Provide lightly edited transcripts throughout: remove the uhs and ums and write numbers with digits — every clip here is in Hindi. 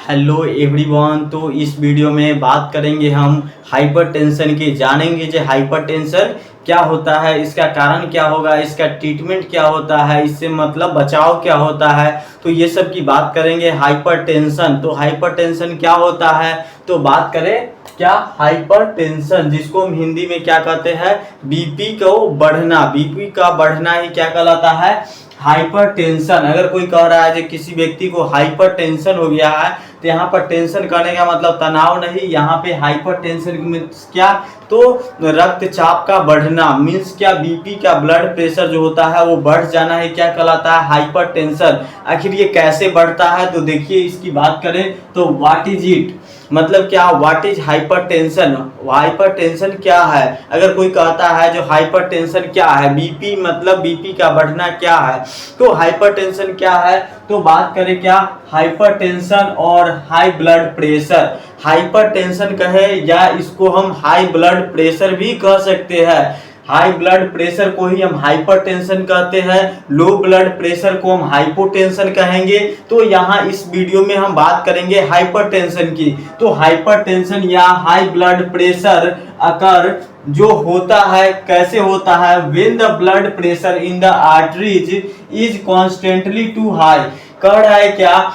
Hello everyone. तो इस वीडियो में बात करेंगे हम हाइपरटेंशन की। जानेंगे जो हाइपरटेंशन क्या होता है, इसका कारण क्या होगा, इसका ट्रीटमेंट क्या होता है, इससे मतलब बचाव क्या होता है, तो ये सब की बात करेंगे। हाइपरटेंशन, तो हाइपरटेंशन क्या होता है, तो बात करें क्या हाइपरटेंशन, जिसको हम हिंदी में क्या कहते हैं, बीपी को बढ़ना। बीपी का बढ़ना ही क्या कहलाता है, हाइपरटेंशन। अगर कोई कह रहा है कि किसी व्यक्ति को हाइपरटेंशन हो गया है, तो यहाँ पर टेंशन करने का मतलब तनाव नहीं, यहाँ पे हाइपरटेंशन मीन्स क्या, तो रक्तचाप का बढ़ना मीन्स क्या, बीपी का ब्लड प्रेशर जो होता है वो बढ़ जाना है, क्या कहलाता है, हाइपरटेंशन। आखिर ये कैसे बढ़ता है, तो देखिए इसकी बात करें तो व्हाट इज इट, मतलब क्या, व्हाट इज हाइपरटेंशन। हाइपरटेंशन क्या है, अगर कोई कहता है जो हाइपरटेंशन क्या है, बीपी मतलब बीपी का बढ़ना क्या है, तो हाइपरटेंशन क्या है, तो बात करें क्या, हाइपरटेंशन और हाई ब्लड प्रेशर। हाइपरटेंशन कहे या इसको हम हाई ब्लड प्रेशर भी कह सकते हैं। हाई ब्लड प्रेशर को ही हम हाइपरटेंशन कहते हैं, लो ब्लड प्रेशर को हम हाइपोटेंशन कहेंगे। तो यहाँ इस वीडियो में हम बात करेंगे हाइपरटेंशन की। तो हाइपरटेंशन या हाई ब्लड प्रेशर अगर जो होता है, कैसे होता है, when the blood pressure in the arteries is constantly too high. कह रहा है क्या,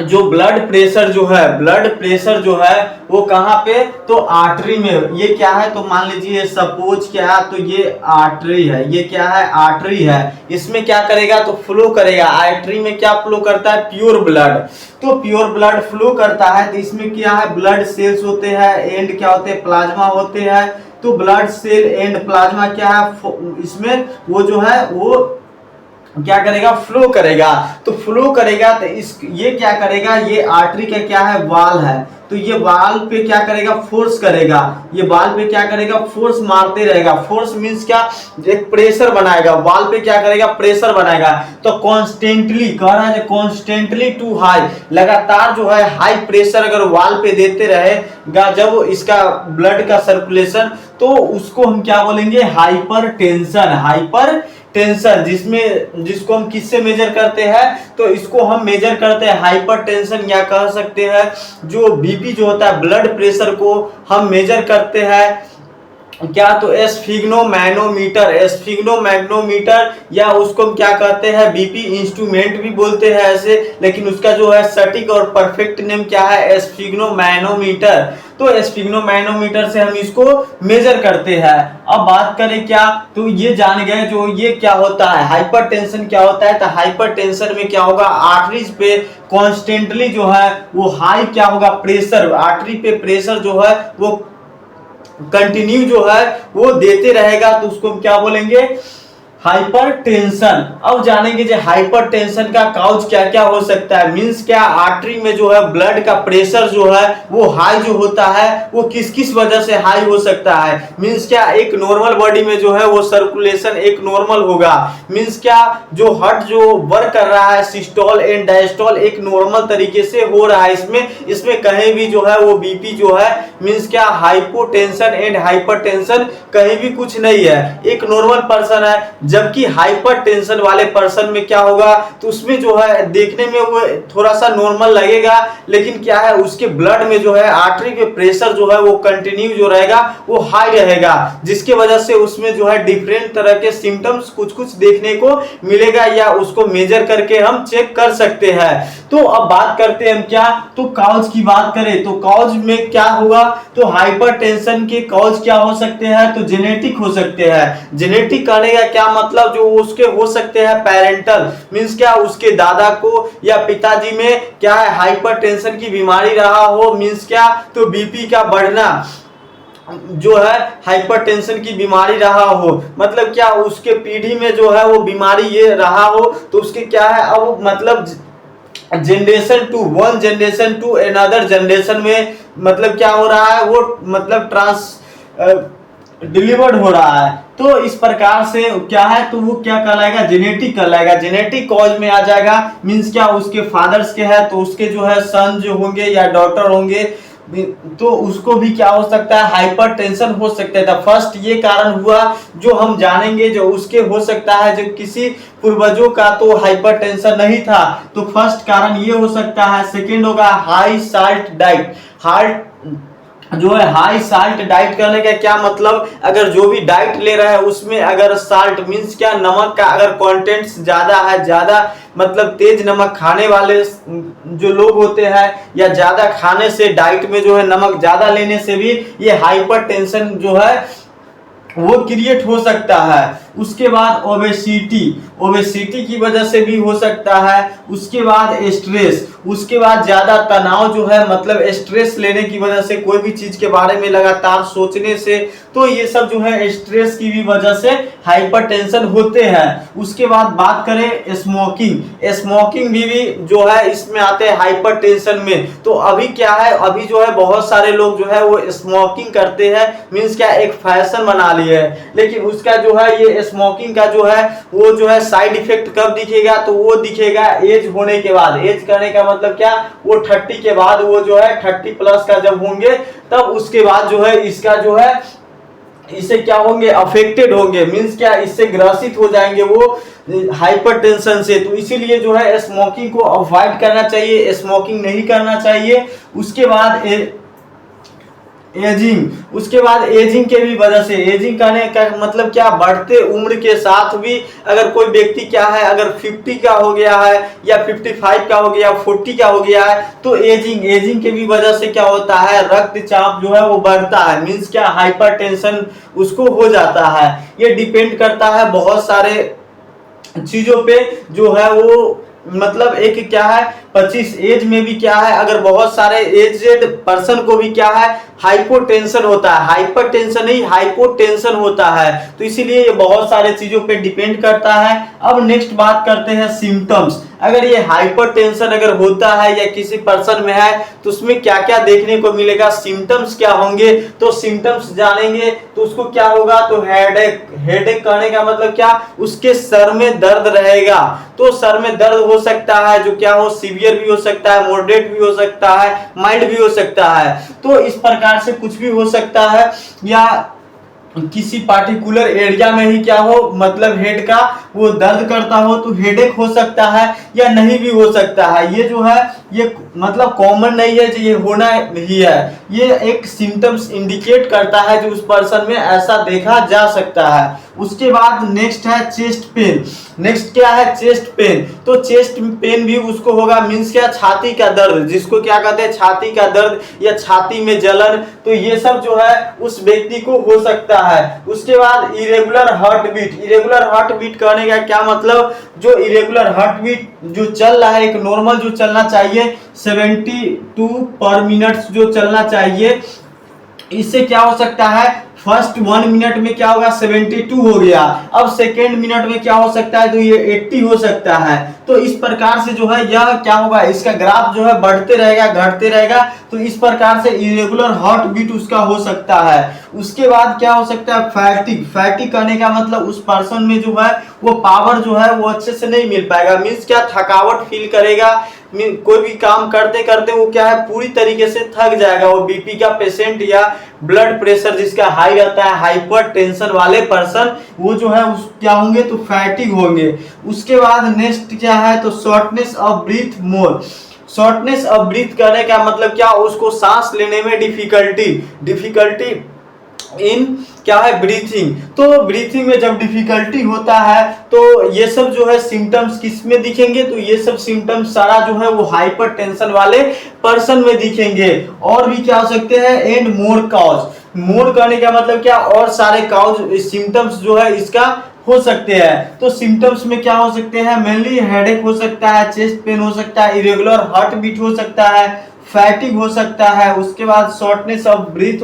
जो ब्लड प्रेशर जो है, ब्लड प्रेशर जो है वो कहाँ पे, तो आर्टरी में। ये क्या है, तो मान लीजिए सपोज क्या है, तो ये आर्टरी है, ये क्या है, आर्टरी है। इसमें क्या करेगा, तो फ्लो करेगा। आर्टरी में क्या फ्लो करता है, प्योर ब्लड। तो प्योर ब्लड फ्लो करता है, तो इसमें क्या है, ब्लड सेल्स होते हैं, एंड क्या होते हैं, प्लाज्मा होते हैं। तो ब्लड सेल एंड प्लाज्मा क्या है, इसमें वो जो है वो क्या करेगा, फ्लो करेगा। तो फ्लो करेगा तो ये क्या करेगा, ये आर्टरी का क्या है, वाल है, तो ये वाल पे क्या करेगा, फोर्स करेगा। ये वाल पे क्या करेगा, फोर्स मारते रहेगा। फोर्स मींस क्या, एक प्रेशर बनाएगा, वाल पे क्या करेगा, प्रेशर बनाएगा। तो कॉन्स्टेंटली कह रहा है, कॉन्स्टेंटली टू हाई, लगातार जो है हाई प्रेशर अगर वाल पे देते रहेगा जब इसका ब्लड का सर्कुलेशन, तो उसको हम क्या बोलेंगे, हाइपरटेंशन। हाइपर टेंशन जिसको हम किससे मेजर करते हैं, तो इसको हम मेजर करते हैं हाइपरटेंशन, या कह सकते हैं जो बीपी जो होता है, ब्लड प्रेशर को हम मेजर करते हैं क्या, तो एस्फिग्नोमैनोमीटर। एस्फिग्नोमैग्नोमीटर या उसको हम क्या कहते हैं, बीपी इंस्ट्रूमेंट भी बोलते हैं ऐसे, लेकिन उसका जो है सटीक और परफेक्ट नेम क्या है, एस्फिग्नोमैनोमीटर। तो एस्फिग्नोमैनोमीटर से हम इसको मेजर करते हैं। अब बात करें क्या, तो ये जान गए जो ये क्या होता है, हाइपरटेंशन क्या होता है। तो हाइपरटेंशन में क्या होगा, आर्टरीज पे कॉन्स्टेंटली जो है वो हाई क्या होगा, प्रेशर, आर्टरी पे प्रेशर जो है वो कंटिन्यू जो है वो देते रहेगा, तो उसको हम क्या बोलेंगे, हाइपरटेंशन। अब जानेंगे जो हाइपरटेंशन का काउज क्या क्या हो सकता है, मींस क्या, आर्टरी में जो है ब्लड का प्रेशर जो है वो हाई जो होता है वो किस किस वजह से हाई हो सकता है। मींस क्या, एक नॉर्मल बॉडी में जो है वो सर्कुलेशन एक नॉर्मल होगा। मींस क्या, जो हार्ट जो वर्क कर रहा है, सिस्टोल एंड डायस्टोल एक नॉर्मल तरीके से हो रहा है। इसमें कहीं भी जो है वो बीपी जो है, मींस क्या, हाइपोटेंशन एंड हाइपरटेंशन कहीं भी कुछ नहीं है, एक नॉर्मल पर्सन है। जबकि हाइपरटेंशन वाले पर्सन में क्या होगा, तो उसमें जो है देखने में वो थोड़ा सा नॉर्मल लगेगा, लेकिन क्या है, उसके ब्लड में जो है आर्टरी पे प्रेशर जो है वो कंटिन्यू जो रहेगा वो हाई रहेगा, जिसके वजह से उसमें जो है डिफरेंट तरह के सिम्टम्स कुछ कुछ देखने को मिलेगा, या उसको मेजर करके हम चेक कर सकते हैं। तो अब बात करते हैं हम क्या, तो कॉज की बात करें तो कॉज में क्या होगा, तो हाइपरटेंशन के कॉज क्या हो सकते हैं, तो जेनेटिक हो सकते हैं। जेनेटिक करने का क्या मतलब, जो उसके हो सकते हैं पेरेंटल, मींस क्या, उसके दादा को या पिताजी में क्या है, हाइपरटेंशन की बीमारी रहा हो, मींस क्या, तो बीपी का बढ़ना जो है हाइपरटेंशन की बीमारी रहा हो, मतलब क्या, उसके पीढ़ी में जो है वो बीमारी ये रहा हो, तो उसके क्या है, अब मतलब generation to one generation to another generation में मतलब क्या हो रहा है, वो मतलब डिलीवर्ड हो रहा है। तो इस प्रकार से क्या है, तो वो क्या कहलाएगा, जेनेटिक कहलाएगा। जेनेटिक कॉज में आ जाएगा, मींस क्या, उसके फादर्स के है तो उसके जो है सन जो होंगे या डॉटर होंगे, तो उसको भी क्या हो सकता है, हाइपरटेंशन हो सकता है। तो फर्स्ट ये कारण हुआ जो हम जानेंगे, जो उसके हो सकता है जो किसी पूर्वजों का तो हाइपरटेंशन नहीं था, तो फर्स्ट कारण ये हो सकता है। सेकंड होगा हाई साल्ट डाइट। हार्ट जो है हाई साल्ट डाइट करने का क्या मतलब, अगर जो भी डाइट ले रहा है उसमें अगर साल्ट मीन्स क्या, नमक का अगर कंटेंट्स ज्यादा है, ज्यादा मतलब तेज नमक खाने वाले जो लोग होते हैं, या ज्यादा खाने से डाइट में जो है नमक ज्यादा लेने से भी ये हाइपरटेंशन जो है वो क्रिएट हो सकता है। उसके बाद ओबेसिटी, ओबेसिटी की वजह से भी हो सकता है। उसके बाद स्ट्रेस, उसके बाद ज्यादा तनाव जो है मतलब स्ट्रेस लेने की वजह से, कोई भी चीज के बारे में लगातार सोचने से, तो ये सब जो है स्ट्रेस की भी वजह से हाइपरटेंशन होते हैं। उसके बाद बात करें स्मोकिंग, स्मोकिंग भी जो है इसमें आते हैं हाइपरटेंशन में। तो अभी क्या है, अभी जो है बहुत सारे लोग जो है वो स्मोकिंग करते हैं, मीन्स क्या एक फैशन बना लिए है। लेकिन उसका जो है ये स्मोकिंग का जो है वो जो है साइड इफेक्ट कब दिखेगा, तो वो दिखेगा एज होने के बाद। एज करने का मतलब क्या, वो 30 के बाद, वो जो है 30 प्लस का जब होंगे तब उसके बाद जो है इसका जो है इससे क्या होंगे, अफेक्टेड होंगे, मींस क्या इससे ग्रसित हो जाएंगे वो हाइपरटेंशन से। तो इसीलिए जो है स्मोकिंग को अवॉइड करना चाहिए, स्मोकिंग नहीं करना चाहिए। उसके बाद एजिंग, उसके बाद एजिंग के भी वजह से, एजिंग करने का मतलब क्या, बढ़ते उम्र के साथ भी अगर कोई व्यक्ति क्या है, अगर 50 का हो गया है या 55 का हो गया, 40 का हो गया है, तो एजिंग, एजिंग के भी वजह से क्या होता है, रक्तचाप जो है वो बढ़ता है, मीन्स क्या हाइपरटेंशन उसको हो जाता है। ये डिपेंड करता है बहुत सारे चीजों पे जो है वो, मतलब एक क्या है 25 एज में भी क्या है, अगर बहुत सारे एजेड पर्सन को भी क्या है हाइपोटेंशन होता है, हाइपरटेंशन नहीं हाइपोटेंशन होता है। तो इसीलिए ये बहुत सारे चीजों पे डिपेंड करता है। अब नेक्स्ट बात करते हैं सिम्टम्स। अगर ये हाइपरटेंशन अगर होता है या किसी पर्सन में है तो उसमें क्या क्या देखने को मिलेगा, सिम्टम्स क्या होंगे, तो सिम्टम्स जानेंगे तो उसको क्या होगा, तो हेडेक, हेडेक करने का मतलब क्या, उसके सर में दर्द रहेगा। तो सर में दर्द हो सकता है जो क्या हो, सीवियर भी हो सकता है, मॉडरेट भी हो सकता है, माइल्ड भी हो सकता है। तो इस प्रकार से कुछ भी हो सकता है, या किसी पार्टिकुलर एरिया में ही क्या हो, मतलब हेड का वो दर्द करता हो तो हेडेक हो सकता है, या नहीं भी हो सकता है। ये जो है ये मतलब कॉमन नहीं है जो ये होना ही है, ये एक सिम्टम्स इंडिकेट करता है जो उस पर्सन में ऐसा देखा जा सकता है। उसके बाद नेक्स्ट है चेस्ट पेन। नेक्स्ट क्या है, चेस्ट पेन। तो चेस्ट पेन भी उसको होगा, मीन्स क्या, छाती का दर्द, जिसको क्या कहते हैं छाती का दर्द या छाती में जलन, तो ये सब जो है उस व्यक्ति को हो सकता है। उसके बाद irregular heart beat. Irregular heart beat करने का क्या मतलब, जो इरेगुलर हार्ट बीट जो चल रहा है, एक नॉर्मल जो चलना चाहिए 72 पर मिनट जो चलना चाहिए, इससे क्या हो सकता है, फर्स्ट 1 मिनट में क्या होगा 72 हो गया, अब सेकेंड मिनट में क्या हो सकता है, तो ये 80 हो सकता है। तो इस प्रकार से जो है यह क्या होगा, इसका ग्राफ जो है बढ़ते रहेगा घटते रहेगा। तो इस प्रकार से इरेगुलर हार्ट बीट उसका हो सकता है। उसके बाद क्या हो सकता है, फैटिग। फैटिग करने का मतलब उस पर्सन में जो है वो पावर जो है वो अच्छे से नहीं मिल पाएगा, मीन्स क्या थकावट फील करेगा, कोई भी काम करते करते वो क्या है पूरी तरीके से थक जाएगा। वो बीपी का पेशेंट या ब्लड प्रेशर जिसका हाई रहता है, हाइपर टेंशन वाले पर्सन, वो जो है उस क्या होंगे, तो फैटिग होंगे। उसके बाद नेक्स्ट क्या है, तो shortness of breath more. Shortness of breath करने का मतलब क्या, उसको सांस लेने में डिफिकल्टी इन क्या है, ब्रीथिंग। तो ब्रीथिंग में जब डिफिकल्टी होता है तो ये सब जो है सिम्टम्स किस में दिखेंगे, तो ये सब सिम्टम्स सारा जो है वो हाइपर टेंशन वाले पर्सन में दिखेंगे। और भी क्या हो सकते हैं, एंड मोर काउज। मोर करने का मतलब क्या, और सारे काउज सिम्टम्स जो है इसका हो सकते हैं। तो सिम्टम्स में क्या हो सकते हैं, मेनली हेडेक हो सकता है, चेस्ट पेन हो सकता है, इरेगुलर हार्ट बीट हो सकता है, फैटिग हो सकता है, उसके बाद शॉर्टनेस ऑफ ब्रीथ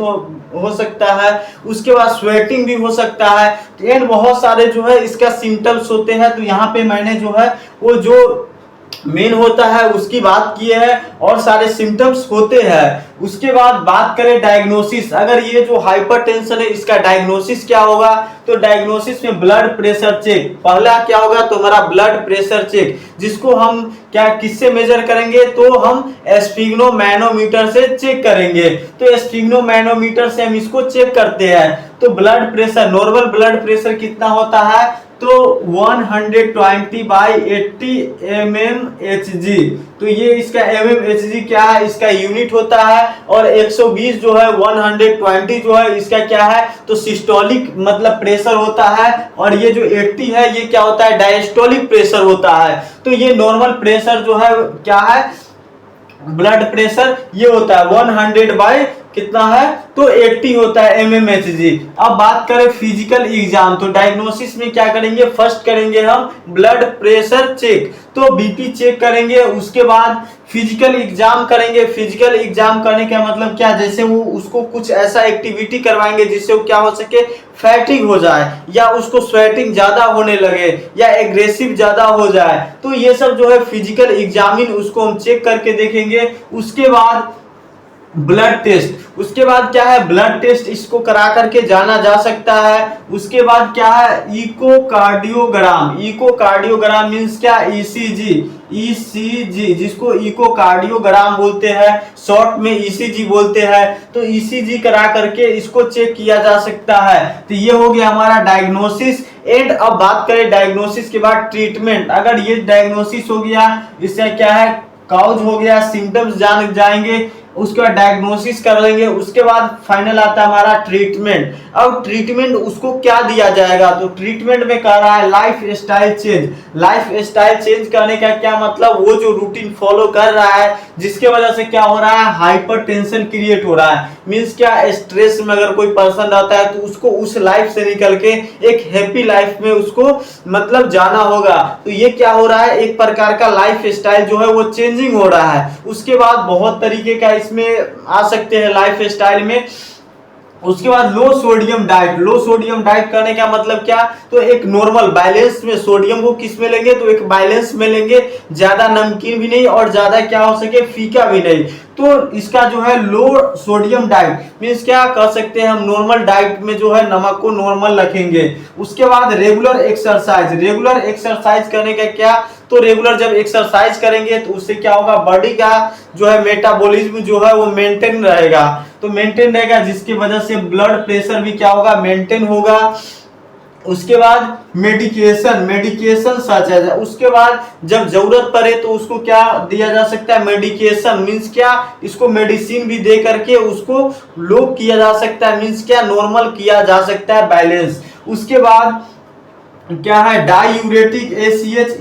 हो सकता है, उसके बाद स्वेटिंग भी हो सकता है, एंड बहुत सारे जो है इसका सिम्टम्स होते हैं। तो यहाँ पे मैंने जो है वो जो मेन होता है उसकी बात की है, और सारे सिम्टम्स होते हैं। उसके बाद बात करें डायग्नोसिस, अगर ये जो हाइपरटेंशन है इसका डायग्नोसिस क्या होगा, तो डायग्नोसिस में ब्लड प्रेशर चेक, पहला क्या होगा तुम्हारा ब्लड प्रेशर चेक, जिसको हम क्या किससे मेजर करेंगे, तो हम एस्फिग्नोमैनोमीटर से चेक करेंगे। तो एस्फिग्नोमैनोमीटर से हम इसको चेक करते हैं। तो blood pressure, normal blood pressure कितना होता है, तो 120/80 mmHg, तो ये इसका mmHg क्या है, इसका यूनिट होता है। और 120 जो है 120 जो है इसका क्या है, तो सिस्टोलिक मतलब प्रेशर होता है। और ये जो 80 है ये क्या होता है, डायस्टोलिक प्रेशर होता है। तो ये नॉर्मल प्रेशर जो है क्या है, ब्लड प्रेशर ये होता है 100 बाय कितना है, तो 80 होता है mmHg। अब बात करें फिजिकल एग्जाम, तो डायग्नोसिस में क्या करेंगे, फर्स्ट करेंगे हम ब्लड प्रेशर चेक, तो बीपी चेक करेंगे। उसके बाद फिजिकल एग्जाम करेंगे। फिजिकल एग्जाम करने का मतलब क्या, जैसे वो उसको कुछ ऐसा एक्टिविटी करवाएंगे जिससे वो क्या हो सके, फैटिग हो जाए, या उसको स्वेटिंग ज्यादा होने लगे, या एग्रेसिव ज्यादा हो जाए, तो ये सब जो है फिजिकल एग्जामिन उसको हम चेक करके देखेंगे। उसके बाद ब्लड टेस्ट, उसके बाद क्या है, ब्लड टेस्ट इसको करा करके जाना जा सकता है। उसके बाद क्या है, इकोकार्डियोग्राम, इकोकार्डियोग्राम मींस क्या, ईसीजी, ईसीजी जिसको इकोकार्डियोग्राम बोलते हैं, शॉर्ट में ईसीजी बोलते हैं। तो ईसीजी करा करके इसको चेक किया जा सकता है। तो ये हो गया हमारा डायग्नोसिस एंड। अब बात करें डायग्नोसिस के बाद ट्रीटमेंट, अगर ये डायग्नोसिस हो गया, इससे क्या है, काउज हो गया, सिम्टम्स जान जाएंगे, उसके बाद डायग्नोसिस कर लेंगे। उसके बाद फाइनल आता है हमारा ट्रीटमेंट। अब ट्रीटमेंट उसको क्या दिया जाएगा, तो ट्रीटमेंट में कह रहा है life style change. Life style change करने का क्या मतलब, वो जो रूटीन फॉलो कर रहा है जिसके वजह से क्या हो रहा है, हाइपरटेंशन क्रिएट हो रहा है। मींस क्या, स्ट्रेस में अगर कोई पर्सन रहता है तो उसको उस लाइफ से निकल के एक हैप्पी लाइफ में उसको मतलब जाना होगा। तो ये क्या हो रहा है, एक प्रकार का लाइफ स्टाइल जो है वो चेंजिंग हो रहा है। उसके बाद बहुत तरीके का इसमें आ सकते हैं लाइफ स्टाइल में। उसके बाद लो सोडियम डाइट, लो सोडियम डाइट करने का मतलब क्या, तो एक नॉर्मल बैलेंस में सोडियम को किस में लेंगे, तो एक बैलेंस में लेंगे, ज्यादा नमकीन भी नहीं और ज्यादा क्या हो सके, फीका भी नहीं। तो इसका जो है लो सोडियम डाइट मीन्स क्या कह सकते हैं हम, नॉर्मल डाइट में जो है नमक को नॉर्मल रखेंगे। उसके बाद रेगुलर एक्सरसाइज, रेगुलर एक्सरसाइज करने का क्या, तो रेगुलर जब एक्सरसाइज करेंगे तो उससे क्या होगा, बॉडी का जो है मेटाबॉलिज्म जो है वो मेंटेन रहेगा। तो मेंटेन रहेगा जिसकी वजह से ब्लड प्रेशर भी क्या होगा, मेंटेन होगा। उसके बाद मेडिकेशन, मेडिकेशन सच है। उसके बाद जब जरूरत पड़े तो उसको क्या दिया जा सकता है, मेडिकेशन मींस क्या, इसको मेडिसिन भी दे करके उसको लो किया जा सकता है, मींस क्या, नॉर्मल किया जा सकता है, बैलेंस। उसके बाद क्या है, डायूरेटिक एसीएच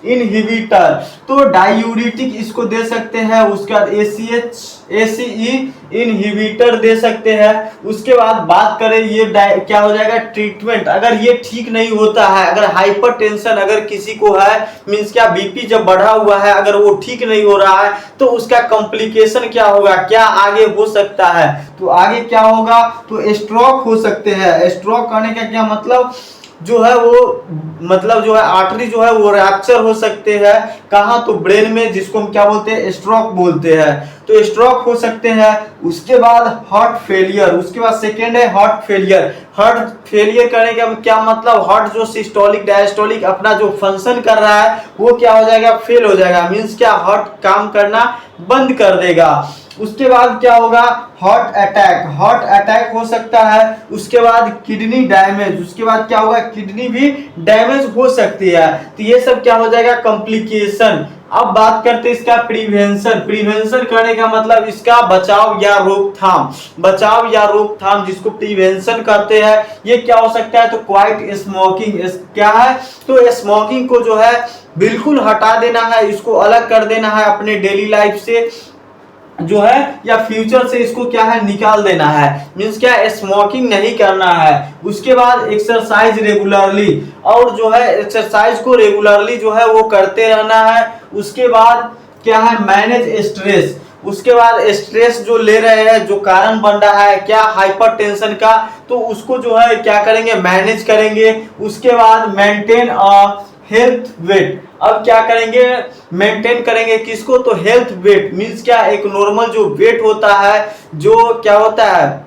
इनहिबिटर, तो डायूरेटिक इसको दे सकते हैं। उसके बाद एसीई इनहिबिटर दे सकते हैं। उसके बाद बात करें ये क्या हो जाएगा, ट्रीटमेंट। अगर ये ठीक नहीं होता है, अगर हाइपरटेंशन अगर किसी को है, मींस क्या बीपी जब बढ़ा हुआ है, अगर वो ठीक नहीं हो रहा है तो उसका कॉम्प्लिकेशन क्या होगा, क्या आगे हो सकता है, तो आगे क्या होगा, तो स्ट्रोक हो सकते हैं। स्ट्रोक करने का क्या मतलब, जो है वो मतलब जो है आर्टरी जो है वो रैप्चर हो सकते हैं, कहाँ, तो ब्रेन में, जिसको हम क्या बोलते हैं, स्ट्रोक बोलते हैं। तो स्ट्रोक हो सकते हैं। उसके बाद हार्ट फेलियर, उसके बाद सेकेंड है हार्ट फेलियर। हार्ट फेलियर करने का क्या मतलब, हार्ट जो सिस्टोलिक डायस्टोलिक अपना जो फंक्शन कर रहा है वो क्या हो जाएगा, फेल हो जाएगा, मीन्स क्या, हार्ट काम करना बंद कर देगा। उसके बाद क्या होगा, हार्ट अटैक, हार्ट अटैक हो सकता है। उसके बाद किडनी डैमेज, उसके बाद क्या होगा, किडनी भी डैमेज हो सकती है। तो ये सब क्या हो जाएगा, कॉम्प्लिकेशन। अब बात करते हैं इसका प्रिवेंशन। प्रिवेंशन करने का मतलब इसका बचाव या रोकथाम, बचाव या रोकथाम जिसको प्रिवेंशन कहते हैं। ये क्या हो सकता है, तो क्वाइट स्मोकिंग, क्या है, तो स्मोकिंग को जो है बिल्कुल हटा देना है, इसको अलग कर देना है अपने डेली लाइफ से जो है, या फ्यूचर से इसको क्या है, निकाल देना है, मींस क्या, स्मोकिंग नहीं करना है। उसके बाद एक्सरसाइज रेगुलरली, और जो है एक्सरसाइज को रेगुलरली जो है वो करते रहना है। उसके बाद क्या है, मैनेज स्ट्रेस, उसके बाद स्ट्रेस जो ले रहे हैं, जो कारण बन रहा है क्या हाइपरटेंशन का, तो उसको जो है क्या करेंगे, मैनेज करेंगे। उसके बाद मेंटेन हेल्थ वेट, अब क्या करेंगे, मेंटेन करेंगे किसको, तो हेल्थ वेट मींस क्या, एक नॉर्मल जो वेट होता है, जो क्या होता है,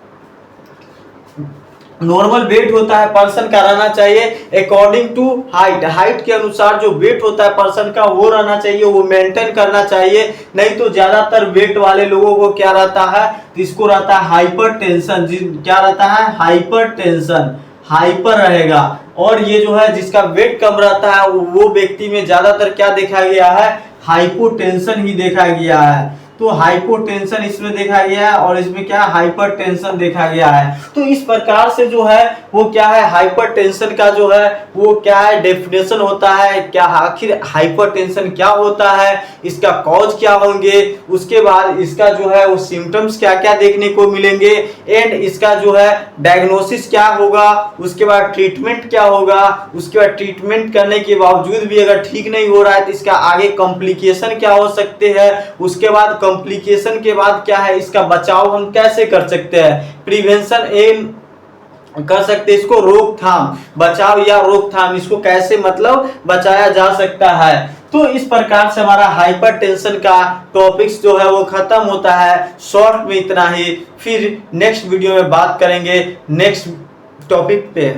नॉर्मल वेट होता है पर्सन का रहना चाहिए अकॉर्डिंग टू हाइट, हाइट के अनुसार जो वेट होता है पर्सन का वो रहना चाहिए, वो मेंटेन करना चाहिए। नहीं तो ज्यादातर वेट वाले लोगों को क्या रहता है, इसको रहता है हाइपरटेंशन, क्या रहता है, हाइपरटेंशन, हाइपर रहेगा। और ये जो है जिसका वेट कम रहता है वो व्यक्ति में ज्यादातर क्या देखा गया है, हाइपोटेंशन ही देखा गया है। तो हाइपोटेंशन इसमें देखा गया है और इसमें क्या हाइपरटेंशन देखा गया है। तो इस प्रकार से जो है वो क्या है, हाइपरटेंशन का जो है वो क्या है, डेफिनेशन होता है, क्या आखिर हाइपरटेंशन क्या होता है, इसका कॉज क्या होंगे, उसके बाद इसका जो है वो सिम्टम्स क्या क्या देखने को मिलेंगे, एंड इसका जो है डायग्नोसिस क्या होगा, उसके बाद ट्रीटमेंट क्या होगा, उसके बाद ट्रीटमेंट करने के बावजूद भी अगर ठीक नहीं हो रहा है तो इसका आगे कॉम्प्लिकेशन क्या हो सकते हैं, उसके बाद कॉम्प्लिकेशन के बाद क्या है, इसका बचाव हम कैसे कर सकते हैं, प्रिवेंशन एम कर सकते हैं, इसको रोकथाम, बचाव या रोकथाम, इसको कैसे मतलब बचाया जा सकता है। तो इस प्रकार से हमारा हाइपरटेंशन का टॉपिक्स जो है वो खत्म होता है। शॉर्ट में इतना ही, फिर नेक्स्ट वीडियो में बात करेंगे नेक्स्ट टॉपिक पे।